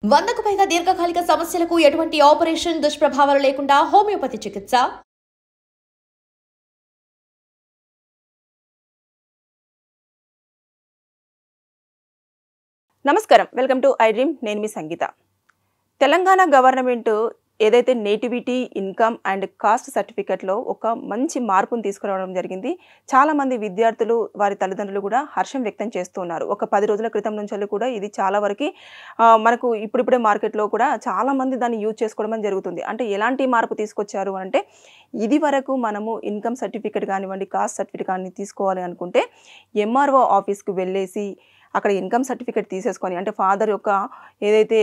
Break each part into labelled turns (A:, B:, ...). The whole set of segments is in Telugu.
A: 100కు పైగా దీర్ఘకాలిక సమస్యలకు ఎటువంటి ఆపరేషన్ దుష్ప్రభావాలు లేకుండా హోమియోపతి చికిత్స.
B: నమస్కారం, వెల్కమ్ టు ఐ డ్రీమ్. నేను మీ సంగీత. తెలంగాణ గవర్నమెంట్ ఏదైతే నేటివిటీ, ఇన్కమ్ అండ్ కాస్ట్ సర్టిఫికెట్లో ఒక మంచి మార్పును తీసుకురావడం జరిగింది. చాలామంది విద్యార్థులు, వారి తల్లిదండ్రులు కూడా హర్షం వ్యక్తం చేస్తున్నారు. ఒక 10 రోజుల క్రితం నుంచి కూడా ఇది చాలా వరకు మనకు ఇప్పుడిప్పుడే మార్కెట్లో కూడా చాలామంది దాన్ని యూజ్ చేసుకోవడం జరుగుతుంది. అంటే ఎలాంటి మార్పు తీసుకొచ్చారు అంటే, ఇది వరకు మనము ఇన్కమ్ సర్టిఫికెట్ కానివ్వండి, కాస్ట్ సర్టిఫికెట్ కానీ తీసుకోవాలి అనుకుంటే ఎంఆర్ఓ ఆఫీస్కి వెళ్ళేసి అక్కడ ఇన్కమ్ సర్టిఫికేట్ తీసేసుకొని, అంటే ఫాదర్ యొక్క ఏదైతే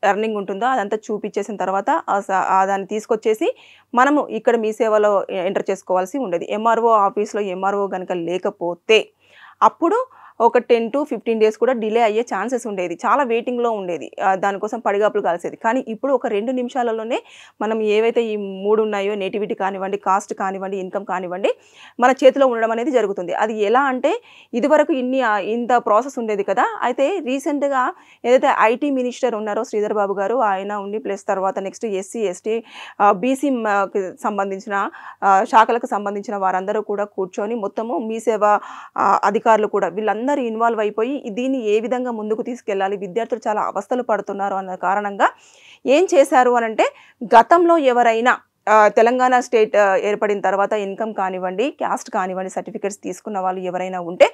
B: ఎర్నింగ్ ఉంటుందో అదంతా చూపించేసిన తర్వాత దాన్ని తీసుకొచ్చేసి మనము ఇక్కడ మీ సేవలో ఎంటర్ చేసుకోవాల్సి ఉండేది. ఎంఆర్ఓ ఆఫీస్లో ఎంఆర్ఓ కనుక లేకపోతే అప్పుడు ఒక 10 to 15 డేస్ కూడా డిలే అయ్యే ఛాన్సెస్ ఉండేది. చాలా వెయిటింగ్లో ఉండేది, దానికోసం పడిగాపులు కాల్సేది. కానీ ఇప్పుడు ఒక 2 నిమిషాలలోనే మనం ఏవైతే ఈ 3 ఉన్నాయో, నేటివిటీ కానివ్వండి, కాస్ట్ కానివ్వండి, ఇన్కమ్ కానివ్వండి, మన చేతిలో ఉండడం అనేది జరుగుతుంది. అది ఎలా అంటే, ఇదివరకు ఇంత ప్రాసెస్ ఉండేది కదా. అయితే రీసెంట్గా ఏదైతే ఐటీ మినిస్టర్ ఉన్నారో శ్రీధర్ బాబు గారు, ఆయన ఉండి ప్లస్ తర్వాత నెక్స్ట్ ఎస్సీ, ఎస్టీ, బీసీకి సంబంధించిన శాఖలకు సంబంధించిన వారందరూ కూడా కూర్చొని మొత్తము మీ సేవ అధికారులు కూడా వీళ్ళందరూ ఇన్వాల్వ్ అయిపోయి దీన్ని ఏ విధంగా ముందుకు తీసుకెళ్ళాలి, విద్యార్థులు చాలా అవస్థలు పడుతున్నారు అన్న కారణంగా ఏం చేశారు అనంటే, గతంలో ఎవరైనా తెలంగాణ స్టేట్ ఏర్పడిన తర్వాత ఇన్కమ్ కానివ్వండి, క్యాస్ట్ కానివ్వండి సర్టిఫికేట్స్ తీసుకున్న వాళ్ళు ఎవరైనా ఉంటే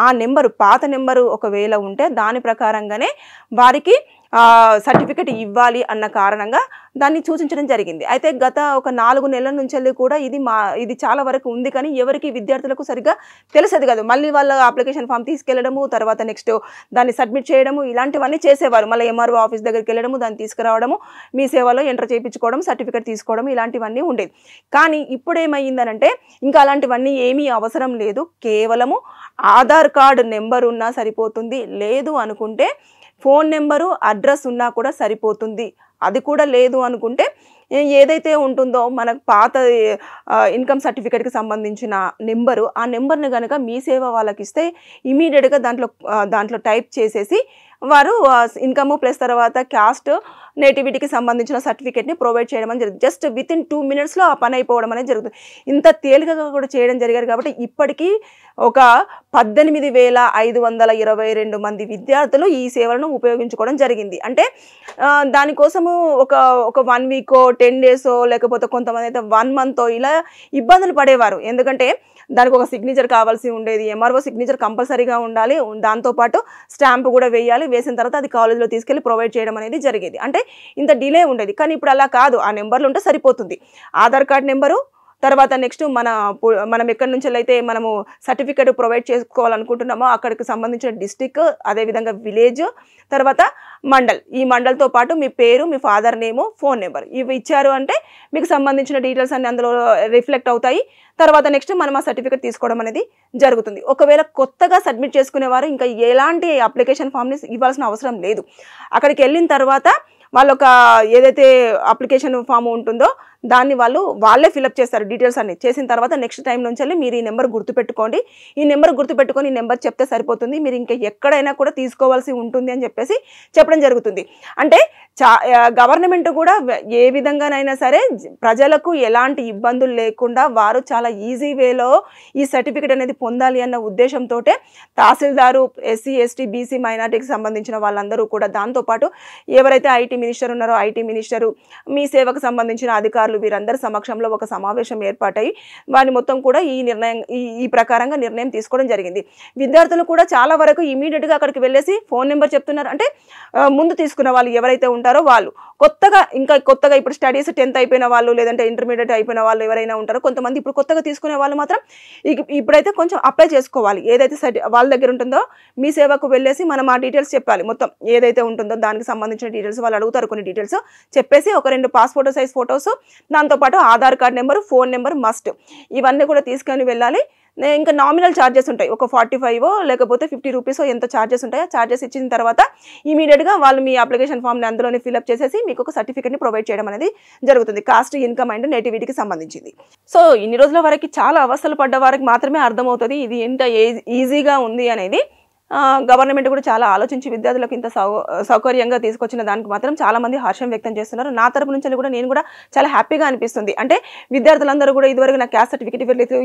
B: ఆ నెంబరు, పాత నెంబరు ఒకవేళ ఉంటే దాని ప్రకారంగానే వారికి సర్టిఫికేట్ ఇవ్వాలి అన్న కారణంగా దాన్ని సూచించడం జరిగింది. అయితే గత ఒక 4 నెలల నుంచి కూడా ఇది చాలా వరకు ఉంది. కానీ ఎవరికి విద్యార్థులకు సరిగ్గా తెలిసేది కాదు. మళ్ళీ వాళ్ళ అప్లికేషన్ ఫామ్ తీసుకెళ్లడము, తర్వాత నెక్స్ట్ దాన్ని సబ్మిట్ చేయడము, ఇలాంటివన్నీ చేసేవారు. మళ్ళీ ఎంఆర్ఓ ఆఫీస్ దగ్గరికి వెళ్ళడము, దాన్ని తీసుకురావడము, మీ సేవలో ఎంటర్ చేయించుకోవడం, సర్టిఫికేట్ తీసుకోవడం, ఇలాంటివన్నీ ఉండేది. కానీ ఇప్పుడు ఏమైందనంటే, ఇంకా అలాంటివన్నీ ఏమీ అవసరం లేదు. కేవలము ఆధార్ కార్డు నెంబర్ ఉన్నా సరిపోతుంది. లేదు అనుకుంటే ఫోన్ నెంబరు, అడ్రస్ ఉన్నా కూడా సరిపోతుంది. అది కూడా లేదు అనుకుంటే ఏదైతే ఉంటుందో మనకు పాత ఇన్కమ్ సర్టిఫికేట్కి సంబంధించిన నెంబరు, ఆ నెంబర్ని కనుక మీ సేవ వాళ్ళకి ఇస్తే ఇమీడియట్గా దాంట్లో టైప్ చేసేసి వారు ఇన్కమ్ ప్లస్ తర్వాత క్యాస్ట్, నేటివిటీకి సంబంధించిన సర్టిఫికేట్ని ప్రొవైడ్ చేయడం అని జరుగుతుంది. జస్ట్ వితిన్ 2 minutesలో ఆ పని అయిపోవడం అనేది జరుగుతుంది. ఇంత తేలికగా కూడా చేయడం జరిగారు కాబట్టి ఇప్పటికీ ఒక 18,522 మంది విద్యార్థులు ఈ సేవలను ఉపయోగించుకోవడం జరిగింది. అంటే దానికోసము ఒక 1 వీక్, 10 days లేకపోతే కొంతమంది అయితే 1 month ఇలా ఇబ్బందులు పడేవారు. ఎందుకంటే దానికి ఒక సిగ్నేచర్ కావాల్సి ఉండేది. ఎంఆర్ఓ సిగ్నేచర్ కంపల్సరీగా ఉండాలి. దాంతోపాటు స్టాంప్ కూడా వేయాలి. వేసిన తర్వాత అది కాలేజీలో తీసుకెళ్ళి ప్రొవైడ్ చేయడం అనేది జరిగేది. అంటే ఇంత డిలే ఉండేది. కానీ ఇప్పుడు అలా కాదు. ఆ నెంబర్లు ఉంటే సరిపోతుంది. ఆధార్ కార్డ్ నెంబరు, తర్వాత నెక్స్ట్ మనం ఎక్కడి నుంచి అయితే మనము సర్టిఫికేట్ ప్రొవైడ్ చేసుకోవాలనుకుంటున్నామో అక్కడికి సంబంధించిన డిస్టిక్, అదేవిధంగా విలేజ్, తర్వాత మండల్, ఈ మండల్తో పాటు మీ పేరు, మీ ఫాదర్ నేము, ఫోన్ నెంబర్ ఇవి ఇచ్చారు అంటే మీకు సంబంధించిన డీటెయిల్స్ అన్ని అందులో రిఫ్లెక్ట్ అవుతాయి. తర్వాత నెక్స్ట్ మనం ఆ సర్టిఫికేట్ తీసుకోవడం అనేది జరుగుతుంది. ఒకవేళ కొత్తగా సబ్మిట్ చేసుకునేవారు ఇంకా ఎలాంటి అప్లికేషన్ ఫామ్ని ఇవ్వాల్సిన అవసరం లేదు. అక్కడికి వెళ్ళిన తర్వాత వాళ్ళొక ఏదైతే అప్లికేషన్ ఫామ్ ఉంటుందో దాన్ని వాళ్ళే ఫిలప్ చేస్తారు. డీటెయిల్స్ అన్ని చేసిన తర్వాత నెక్స్ట్ టైం నుంచి వెళ్ళి మీరు ఈ నెంబర్ గుర్తుపెట్టుకోండి, ఈ నెంబర్ గుర్తుపెట్టుకొని ఈ నెంబర్ చెప్తే సరిపోతుంది, మీరు ఇంకా ఎక్కడైనా కూడా తీసుకోవాల్సి ఉంటుంది అని చెప్పేసి చెప్పడం జరుగుతుంది. అంటే గవర్నమెంట్ కూడా ఏ విధంగానైనా సరే ప్రజలకు ఎలాంటి ఇబ్బందులు లేకుండా వారు చాలా ఈజీ వేలో ఈ సర్టిఫికేట్ అనేది పొందాలి అన్న ఉద్దేశంతో తహసీల్దారు, ఎస్సీ, ఎస్టీ, బీసీ, మైనార్టీకి సంబంధించిన వాళ్ళందరూ కూడా, దాంతోపాటు ఎవరైతే ఐటీ మినిస్టర్ ఉన్నారో ఐటీ మినిస్టరు, మీ సేవకు సంబంధించిన అధికారులు, వీరందరి సమక్షంలో ఒక సమావేశం ఏర్పాటై వారిని మొత్తం కూడా ఈ ప్రకారంగా నిర్ణయం తీసుకోవడం జరిగింది. విద్యార్థులు కూడా చాలా వరకు ఇమీడియట్గా అక్కడికి వెళ్ళేసి ఫోన్ నెంబర్ చెప్తున్నారు. అంటే ముందు తీసుకున్న వాళ్ళు ఎవరైతే ఉంటారో వాళ్ళు కొత్తగా ఇప్పుడు స్టడీస్ 10th అయిపోయిన వాళ్ళు, లేదంటే ఇంటర్మీడియట్ అయిపోయిన వాళ్ళు ఎవరైనా ఉంటారో, కొంతమంది ఇప్పుడు కొత్తగా తీసుకునే వాళ్ళు మాత్రం ఇప్పుడైతే కొంచెం అప్లై చేసుకోవాలి. ఏదైతే వాళ్ళ దగ్గర ఉంటుందో మీ సేవకు వెళ్ళేసి మనం ఆ డీటెయిల్స్ చెప్పాలి. మొత్తం ఏదైతే ఉంటుందో దానికి సంబంధించిన డీటెయిల్స్ వాళ్ళు అడుగుతారు. కొన్ని డీటెయిల్స్ చెప్పేసి ఒక 2 పాస్పోర్ట్ సైజ్ ఫొటోస్, దాంతోపాటు Aadhaar card number, phone number must, ఇవన్నీ కూడా తీసుకొని వెళ్ళాలి. ఇంకా నామినల్ ఛార్జెస్ ఉంటాయి. ఒక 45 లేకపోతే 50 రూపీస్ ఎంత ఛార్జెస్ ఉంటాయో ఛార్జెస్ ఇచ్చిన తర్వాత ఇమీడియట్గా వాళ్ళు మీ అప్లికేషన్ ఫామ్ని అందులోనే ఫిల్అప్ చేసేసి మీకు ఒక సర్టిఫికేట్ని ప్రొవైడ్ చేయడం అనేది జరుగుతుంది. కాస్ట్, ఇన్కమ్ అండ్ నేటివిటీకి సంబంధించింది. సో ఇన్ని రోజుల వరకు చాలా అవస్థలు పడ్డ వారికి మాత్రమే అర్థమవుతుంది ఇది ఎంత ఈజీగా ఉంది అనేది. గవర్నమెంట్ కూడా చాలా ఆలోచించి విద్యార్థులకు ఇంత సౌకర్యంగా తీసుకొచ్చిన దానికి మాత్రం చాలామంది హర్షం వ్యక్తం చేస్తున్నారు. నా తరపు నుంచి కూడా నేను కూడా చాలా హ్యాపీగా అనిపిస్తుంది. అంటే విద్యార్థులందరూ కూడా ఇదివరకు నాకు క్యాస్ట్ సర్టిఫికేట్ ఇవ్వట్లేదు,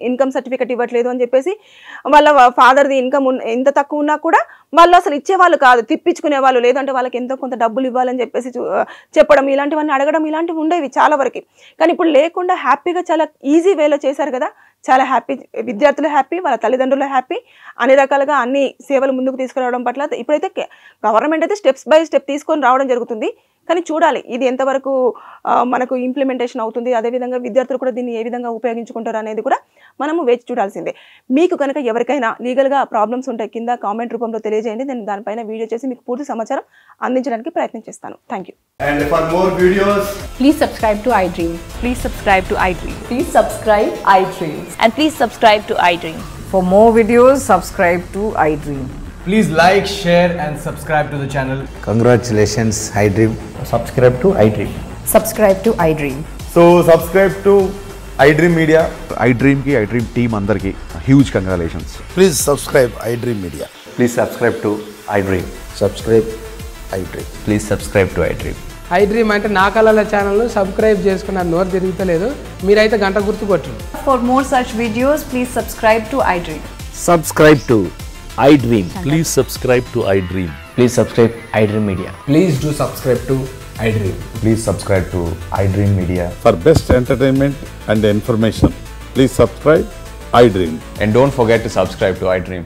B: ఇన్కమ్ సర్టిఫికేట్ ఇవ్వట్లేదు అని చెప్పేసి వాళ్ళ ఫాదర్ది ఇన్కమ్ ఎంత తక్కువ ఉన్నా కూడా వాళ్ళు అసలు ఇచ్చేవాళ్ళు కాదు, తిప్పించుకునే వాళ్ళు, లేదంటే వాళ్ళకి ఎంతో కొంత డబ్బులు ఇవ్వాలని చెప్పేసి చెప్పడం, ఇలాంటివన్నీ అడగడం ఇలాంటివి ఉండేవి చాలా వరకు. కానీ ఇప్పుడు లేకుండా హ్యాపీగా చాలా ఈజీ వేలో చేశారు కదా, చాలా హ్యాపీ. విద్యార్థులు హ్యాపీ, వాళ్ళ తల్లిదండ్రులు హ్యాపీ. అన్ని రకాలుగా అన్ని సేవలు ముందుకు తీసుకురావడం పట్ల ఇప్పుడైతే గవర్నమెంట్ అయితే స్టెప్స్ బై స్టెప్ తీసుకొని రావడం జరుగుతుంది. కానీ చూడాలి ఇది ఎంతవరకు మనకు ఇంప్లిమెంటేషన్ అవుతుంది, అదేవిధంగా విద్యార్థులు కూడా దీన్ని ఏ విధంగా ఉపయోగించుకుంటారు అనేది కూడా మనము వేచి చూడాల్సిందే. మీకు కనుక ఎవరికైనా లీగల్గా ప్రాబ్లమ్స్ ఉంటాయి కింద కామెంట్ రూపంలో తెలియజేయండి. నేను దానిపైన వీడియో చేసి మీకు పూర్తి సమాచారం అందించడానికి ప్రయత్నం చేస్తాను. Thank you.
C: And for more videos,
D: Please subscribe to iDream.
E: Please subscribe to iDream.
D: Please subscribe iDream.
E: And please subscribe to iDream.
F: For more videos, subscribe to iDream.
C: please like, share and subscribe to the channel.
G: Congratulations, iDream.
H: Subscribe to iDream.
D: Subscribe to iDream.
H: So subscribe to iDream Media.
I: iDream ki iDream team andarki huge congratulations.
G: Please subscribe iDream Media.
H: Please subscribe to iDream.
G: Subscribe iDream.
H: Please subscribe to iDream.
J: iDream అంటే నా కళల ఛానల్ సబ్స్క్రైబ్ చేసుకున్న నోరు తిరుగుతలేదు, మీరైతే గంట గుర్తు కొట్టండి.
D: For more such videos, please subscribe to iDream.
H: Subscribe to iDream.
K: Please subscribe to iDream.
H: Please subscribe iDream Media.
C: Please do subscribe to iDream.
H: Please subscribe to iDream Media.
I: For best entertainment and information, please subscribe iDream.
H: And don't forget to subscribe to iDream.